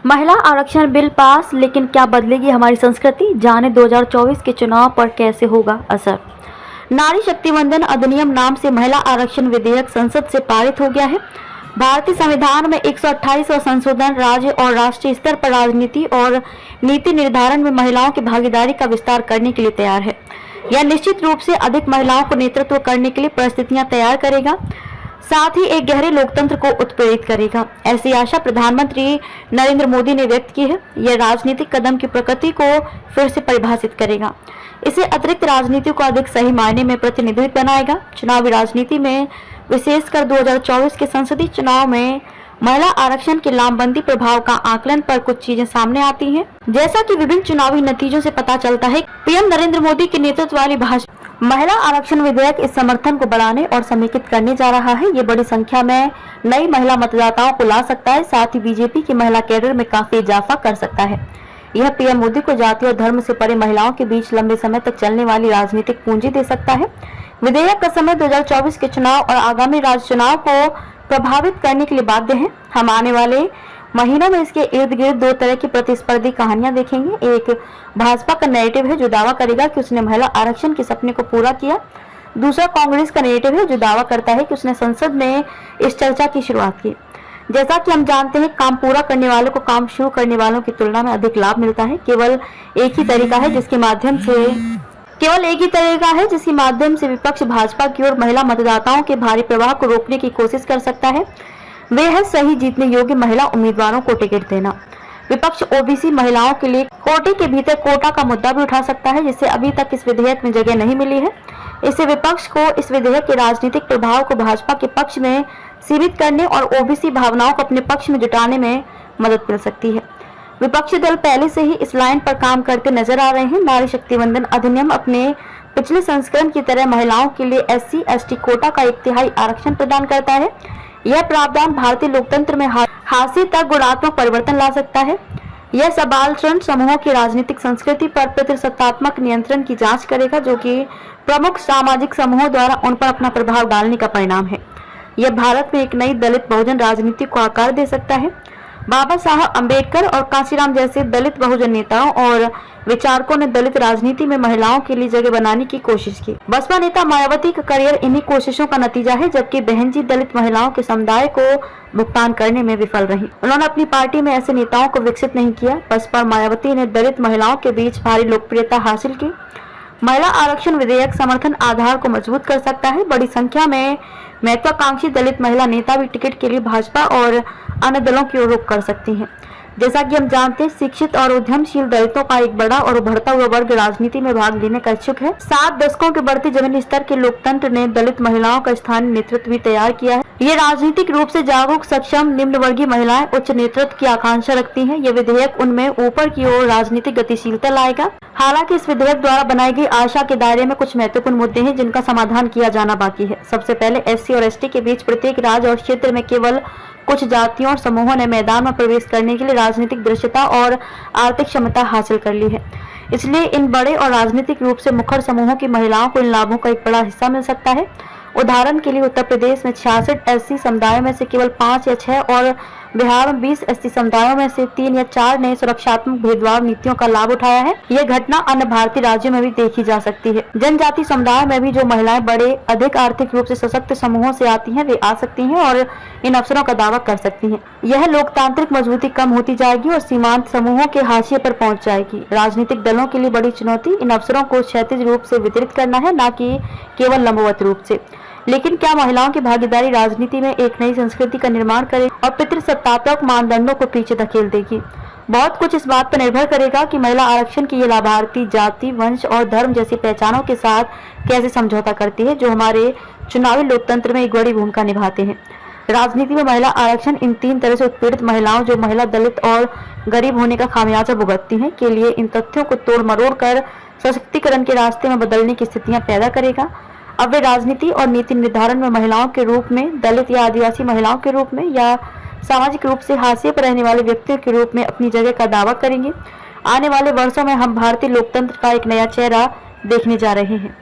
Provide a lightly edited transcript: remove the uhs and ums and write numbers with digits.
महिला आरक्षण bill pass, लेकिन क्या बदलेगी हमारी संस्कृति? जाने 2024 के चुनाव पर कैसे होगा असर। नारी शक्ति वंदन अधिनियम नाम से महिला आरक्षण विधेयक संसद से पारित हो गया है। भारतीय संविधान में 128वां संशोधन राज्य और राष्ट्रीय स्तर पर राजनीति और नीति निर्धारण में महिलाओं की भागीदारी का विस्तार करने के लिए तैयार है। यह निश्चित रूप से अधिक महिलाओं को नेतृत्व करने के लिए परिस्थितियां तैयार करेगा, साथ ही एक गहरे लोकतंत्र को उत्प्रेरित करेगा। ऐसी आशा प्रधानमंत्री नरेंद्र मोदी ने व्यक्त की है। यह राजनीतिक कदम की प्रकृति को फिर से परिभाषित करेगा। इसे अतिरिक्त राजनीति को अधिक सही मायने में प्रतिनिधित्व बनाएगा। चुनावी राजनीति में विशेषकर 2024 के संसदीय चुनाव में महिला आरक्षण के लामबंदी प्रभाव का आकलन पर कुछ चीजें सामने आती हैं। जैसा कि विभिन्न चुनावी नतीजों से पता चलता है, पीएम नरेंद्र मोदी के नेतृत्व वाली भाजपा महिला आरक्षण विधेयक इस समर्थन को बढ़ाने और समेकित करने जा रहा है। ये बड़ी संख्या में नई महिला मतदाताओं को ला सकता है, साथ ही बीजेपी की महिला कैडर में काफी इजाफा कर सकता है। यह पीएम मोदी को जाति और धर्म से परे महिलाओं के बीच लंबे समय तक चलने वाली राजनीतिक पूंजी दे सकता है। विधेयक का समय 2024 के चुनाव और आगामी राज्य चुनाव को प्रभावित करने के लिए बाध्य है। हम आने वाले महीनों में इसके इर्द गिर्द दो तरह की प्रतिस्पर्धी कहानियां देखेंगे। एक भाजपा का नैरेटिव है जो दावा करेगा कि उसने महिला आरक्षण के सपने को पूरा किया। दूसरा कांग्रेस का नैरेटिव है जो दावा करता है कि उसने संसद में इस चर्चा की शुरुआत की। जैसा कि हम जानते हैं, काम पूरा करने वालों को काम शुरू करने वालों की तुलना में अधिक लाभ मिलता है। केवल एक ही तरीका है जिसके माध्यम से विपक्ष भाजपा की ओर महिला मतदाताओं के भारी प्रवाह को रोकने की कोशिश कर सकता है। वे है सही जीतने योग्य महिला उम्मीदवारों को टिकट देना। विपक्ष ओबीसी महिलाओं के लिए कोटे के भीतर कोटा का मुद्दा भी उठा सकता है, जिसे अभी तक इस विधेयक में जगह नहीं मिली है। इससे विपक्ष को इस विधेयक के राजनीतिक प्रभाव को भाजपा के पक्ष में सीमित करने और ओबीसी भावनाओं को अपने पक्ष में जुटाने में मदद मिल सकती है। विपक्षी दल पहले से ही इस लाइन पर काम करते नजर आ रहे हैं। नारी शक्ति वंदन अधिनियम अपने पिछले संस्करण की तरह महिलाओं के लिए SC/ST कोटा का 1/3 आरक्षण प्रदान करता है। यह प्रावधान भारतीय लोकतंत्र में हास्य तक गुणात्मक परिवर्तन ला सकता है। यह सबाल्टर्न समूहों की राजनीतिक संस्कृति पर पितृसत्तात्मक नियंत्रण की जांच करेगा, जो कि प्रमुख सामाजिक समूहों द्वारा उन पर अपना प्रभाव डालने का परिणाम है। यह भारत में एक नई दलित बहुजन राजनीति को आकार दे सकता है। बाबा साहब अम्बेडकर और कांशीराम जैसे दलित बहुजन नेताओं और विचारकों ने दलित राजनीति में महिलाओं के लिए जगह बनाने की कोशिश की। बसपा नेता मायावती का करियर इन्हीं कोशिशों का नतीजा है, जबकि बहनजी दलित महिलाओं के समुदाय को भुगतान करने में विफल रही। उन्होंने अपनी पार्टी में ऐसे नेताओं को विकसित नहीं किया। बसपा और मायावती ने दलित महिलाओं के बीच भारी लोकप्रियता हासिल की। महिला आरक्षण विधेयक समर्थन आधार को मजबूत कर सकता है। बड़ी संख्या में महत्वाकांक्षी दलित महिला नेता भी टिकट के लिए भाजपा और अन्य दलों की ओर रुख कर सकती हैं। जैसा कि हम जानते हैं, शिक्षित और उद्यमशील दलितों का एक बड़ा और उभरता हुआ वर्ग राजनीति में भाग लेने का इच्छुक है। 7 दशकों के बढ़ते जमीनी स्तर के लोकतंत्र ने दलित महिलाओं का स्थानीय नेतृत्व भी तैयार किया है। ये राजनीतिक रूप से जागरूक, सक्षम, निम्न वर्गीय महिलाएं उच्च नेतृत्व की आकांक्षा रखती हैं। यह विधेयक उनमें ऊपर की ओर राजनीतिक गतिशीलता लाएगा। हालांकि इस विधेयक द्वारा बनाई गई आशा के दायरे में कुछ महत्वपूर्ण मुद्दे हैं जिनका समाधान किया जाना बाकी है। सबसे पहले SC और ST के बीच प्रत्येक राज्य और क्षेत्र में केवल कुछ जातियों और समूहों ने मैदान में प्रवेश करने के लिए राजनीतिक दृश्यता और आर्थिक क्षमता हासिल कर ली है। इसलिए इन बड़े और राजनीतिक रूप से मुखर समूहों की महिलाओं को इन लाभों का एक बड़ा हिस्सा मिल सकता है। उदाहरण के लिए उत्तर प्रदेश में 66 SC समुदायों में से केवल 5 या 6 और बिहार में 20 SC समुदायों में से 3 या 4 ने सुरक्षात्मक भेदभाव नीतियों का लाभ उठाया है। यह घटना अन्य भारतीय राज्यों में भी देखी जा सकती है। जनजाति समुदाय में भी जो महिलाएं बड़े अधिक आर्थिक रूप से सशक्त समूहों से आती हैं, वे आ सकती हैं और इन अवसरों का दावा कर सकती हैं। यह लोकतांत्रिक मजबूती कम होती जाएगी और सीमांत समूहों के हाशिए पर पहुंच जाएगी। राजनीतिक दलों के लिए बड़ी चुनौती इन अवसरों को क्षैतिज रूप से वितरित करना है, न कि केवल लंबवत रूप से। लेकिन क्या महिलाओं की भागीदारी राजनीति में एक नई संस्कृति का निर्माण करेगी और पितृसत्तात्मक मानदंडों को पीछे धकेल देगी? बहुत कुछ इस बात पर निर्भर करेगा कि महिला आरक्षण की ये लाभार्थी जाति, वंश और धर्म जैसी पहचानों के साथ कैसे समझौता करती है, जो हमारे चुनावी लोकतंत्र में एक बड़ी भूमिका निभाते हैं। राजनीति में महिला आरक्षण इन 3 तरह से उत्पीड़ित महिलाओं, जो महिला, दलित और गरीब होने का खामियाजा भुगतती हैं, के लिए इन तथ्यों को तोड़ मरोड़ कर सशक्तिकरण के रास्ते में बदलने की स्थितियां पैदा करेगा। अब वे राजनीति और नीति निर्धारण में महिलाओं के रूप में, दलित या आदिवासी महिलाओं के रूप में, या सामाजिक रूप से हाशिए पर रहने वाले व्यक्तियों के रूप में अपनी जगह का दावा करेंगे। आने वाले वर्षों में हम भारतीय लोकतंत्र का एक नया चेहरा देखने जा रहे हैं।